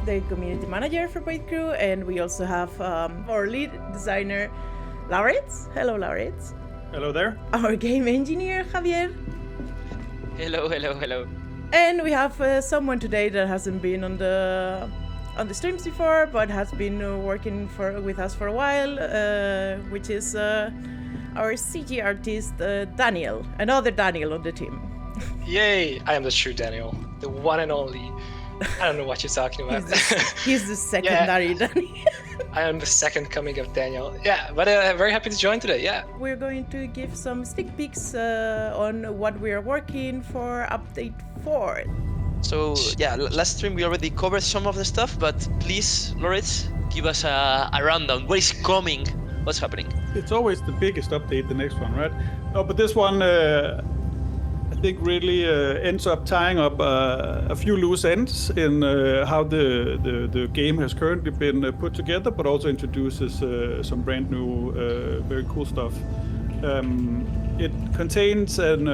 the community manager for Void Crew, and we also have our lead designer, Lauritz. Hello, Lauritz. Hello there. Our game engineer, Javier. Hello. And we have someone today that hasn't been on the streams before, but has been working with us for a while, which is our CG artist, Daniel. Another Daniel on the team. Yay! I am the true Daniel, the one and only. I don't know what you're talking about. He's the secondary Daniel. I am the second coming of Daniel. Yeah, but I'm very happy to join today. Yeah. We're going to give some sneak peeks on what we are working for update 4. So yeah, last stream we already covered some of the stuff, but please, Lauritz, give us a rundown. What is coming? What's happening? It's always the biggest update, the next one, right? No, but this one, I think, really ends up tying up a few loose ends in how the game has currently been put together, but also introduces some brand new, very cool stuff. It contains an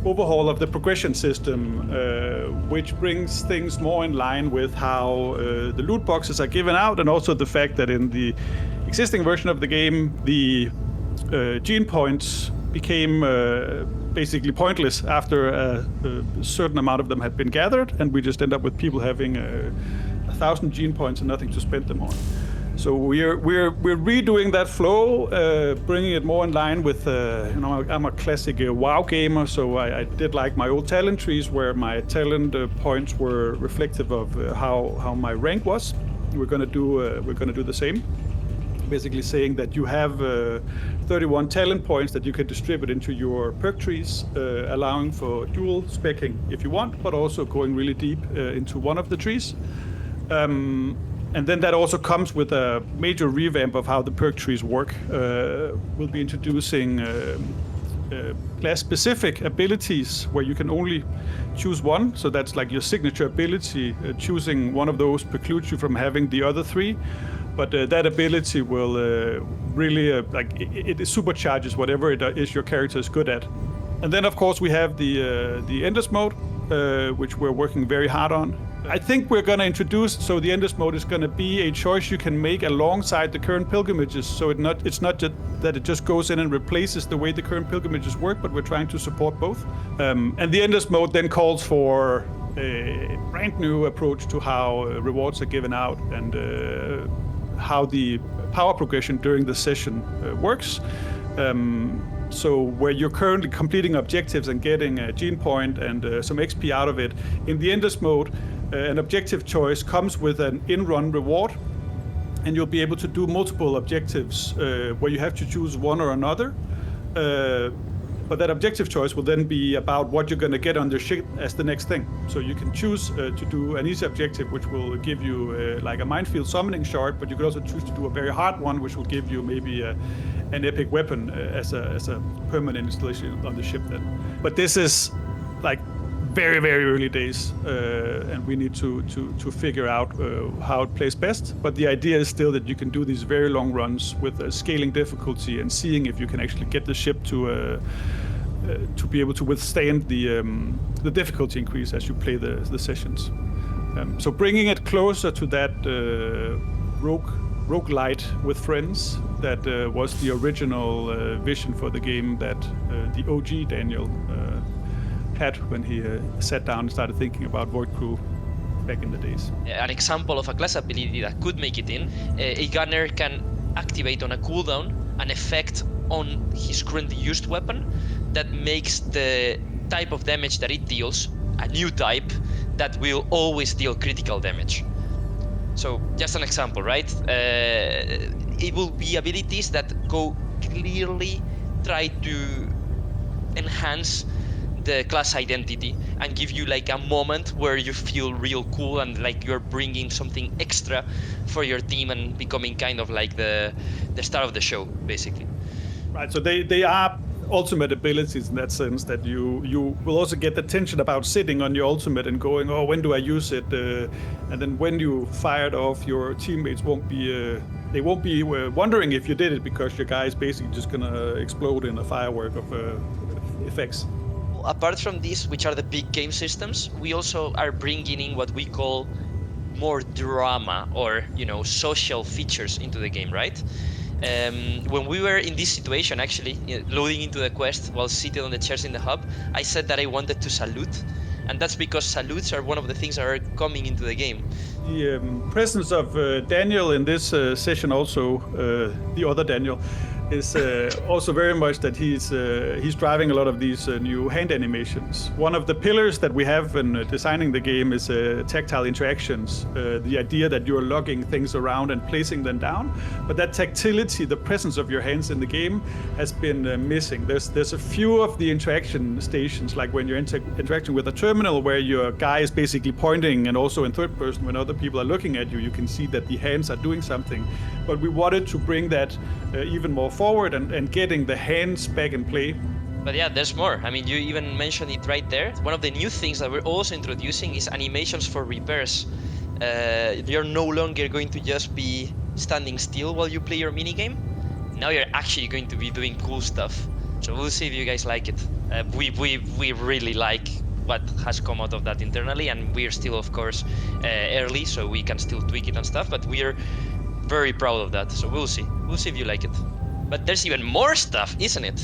overhaul of the progression system, which brings things more in line with how the loot boxes are given out, and also the fact that in the existing version of the game, the gene points became basically pointless after a certain amount of them had been gathered, and we just end up with people having 1,000 gene points and nothing to spend them on. So we're redoing that flow, bringing it more in line with, I'm a classic WoW gamer, so I did like my old talent trees where my talent points were reflective of how my rank was. We're gonna do the same. Basically saying that you have 31 talent points that you can distribute into your perk trees, allowing for dual specking if you want, but also going really deep into one of the trees. And then that also comes with a major revamp of how the perk trees work. We'll be introducing class-specific abilities where you can only choose one. So that's like your signature ability. Choosing one of those precludes you from having the other 3. But that ability will really, it supercharges whatever it is your character is good at. And then, of course, we have the Endless mode, which we're working very hard on. I think we're going to introduce, so the Endless mode is going to be a choice you can make alongside the current pilgrimages. So it's not just that it just goes in and replaces the way the current pilgrimages work, but we're trying to support both. And the Endless mode then calls for a brand new approach to how rewards are given out and how the power progression during the session works. So where you're currently completing objectives and getting a gene point and some XP out of it, in the Endless mode, an objective choice comes with an in-run reward, and you'll be able to do multiple objectives where you have to choose one or another. But that objective choice will then be about what you're going to get on the ship as the next thing. So you can choose to do an easy objective, which will give you like a minefield summoning shard, but you could also choose to do a very hard one, which will give you maybe an epic weapon as a permanent installation on the ship then. But this is like very, very early days, and we need to figure out how it plays best. But the idea is still that you can do these very long runs with scaling difficulty and seeing if you can actually get the ship to be able to withstand the difficulty increase as you play the sessions. So bringing it closer to that Roguelite with friends that was the original vision for the game that the OG Daniel had when he sat down and started thinking about Void Crew back in the days. An example of a class ability that could make it in, a gunner can activate on a cooldown an effect on his currently used weapon that makes the type of damage that it deals a new type that will always deal critical damage. So just an example, right? It will be abilities that go clearly try to enhance the class identity and give you like a moment where you feel real cool and like you're bringing something extra for your team and becoming kind of like the star of the show, basically. Right, so they are ultimate abilities in that sense that you will also get the tension about sitting on your ultimate and going, oh, when do I use it? And then when you fire it off, your teammates won't be wondering if you did it because your guy is basically just gonna explode in a firework of effects. Apart from these, which are the big game systems, we also are bringing in what we call more drama or social features into the game, right? When we were in this situation, actually loading into the quest while seated on the chairs in the hub, I said that I wanted to salute, and that's because salutes are one of the things that are coming into the game. The presence of Daniel in this session, also the other Daniel, is also very much that he's driving a lot of these new hand animations. One of the pillars that we have in designing the game is tactile interactions. The idea that you're lugging things around and placing them down, but that tactility, the presence of your hands in the game, has been missing. There's a few of the interaction stations, like when you're interacting with a terminal, where your guy is basically pointing, and also in third person when other people are looking at you, you can see that the hands are doing something. But we wanted to bring that even more forward and getting the hands back in play. But yeah, there's more. I mean, you even mentioned it right there. One of the new things that we're also introducing is animations for repairs. You're no longer going to just be standing still while you play your minigame. Now you're actually going to be doing cool stuff. So we'll see if you guys like it. We really like what has come out of that internally, and we're still, of course, early, so we can still tweak it and stuff, but we're very proud of that. So we'll see if you like it. But there's even more stuff, isn't it?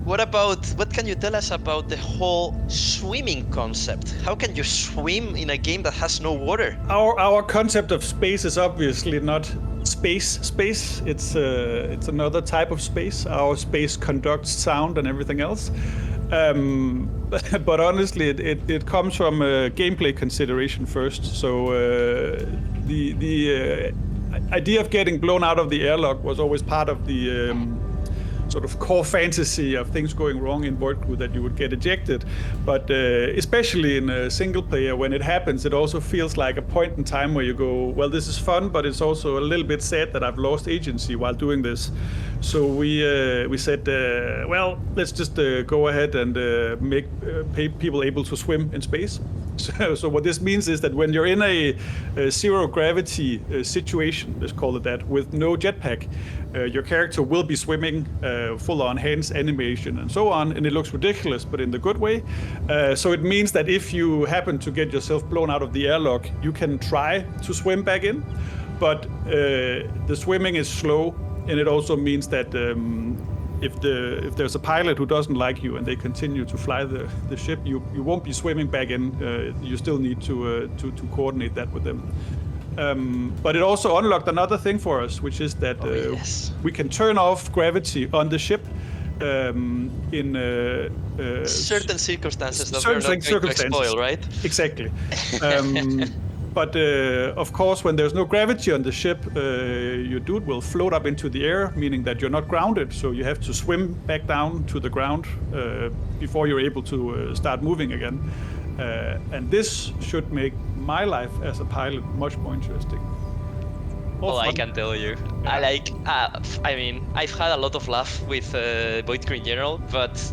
What can you tell us about the whole swimming concept? How can you swim in a game that has no water? Our concept of space is obviously not space. It's another type of space. Our space conducts sound and everything else. But honestly, it comes from a gameplay consideration first. So the idea of getting blown out of the airlock was always part of the sort of core fantasy of things going wrong in Void Crew, that you would get ejected. But especially in a single player, when it happens, it also feels like a point in time where you go, well, this is fun, but it's also a little bit sad that I've lost agency while doing this. So we said, well, let's just go ahead and make people able to swim in space. So what this means is that when you're in a zero gravity situation, let's call it that, with no jetpack, your character will be swimming full on hands animation and so on, and it looks ridiculous, but in the good way. So it means that if you happen to get yourself blown out of the airlock, you can try to swim back in, but the swimming is slow, and it also means that if there's a pilot who doesn't like you and they continue to fly the ship, you won't be swimming back in. You still need to coordinate that with them. But it also unlocked another thing for us, which is that we can turn off gravity on the ship in certain circumstances that we're not going to spoil, right? Exactly. But of course, when there's no gravity on the ship, your dude will float up into the air, meaning that you're not grounded. So you have to swim back down to the ground before you're able to start moving again. And this should make my life as a pilot much more interesting. Well, I can tell you. Yeah. I mean, I've had a lot of laugh with Void Crew in general, but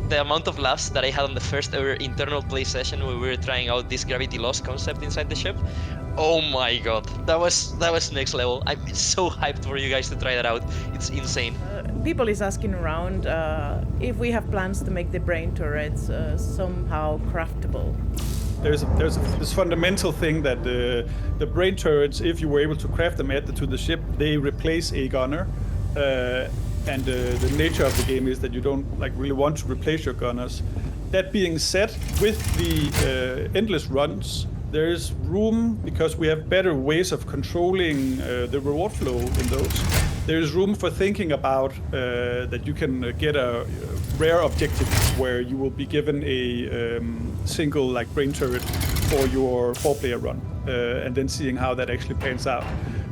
the amount of laughs that I had on the first ever internal play session when we were trying out this gravity loss concept inside the ship, oh my god, that was next level. I'm so hyped for you guys to try that out. It's insane. People is asking around if we have plans to make the brain turrets somehow craftable. There's this fundamental thing that the brain turrets, if you were able to craft them, add them to the ship, they replace a gunner. And the nature of the game is that you don't really want to replace your gunners. That being said, with the endless runs, there is room, because we have better ways of controlling the reward flow in those. There is room for thinking about that you can get a rare objective where you will be given a single brain turret for your 4-player run, and then seeing how that actually pans out.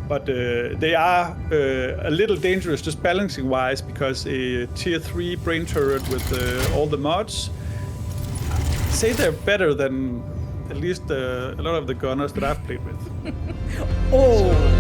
But they are a little dangerous just balancing wise, because a tier 3 brain turret with all the mods, say they're better than at least a lot of the gunners that I've played with. Oh!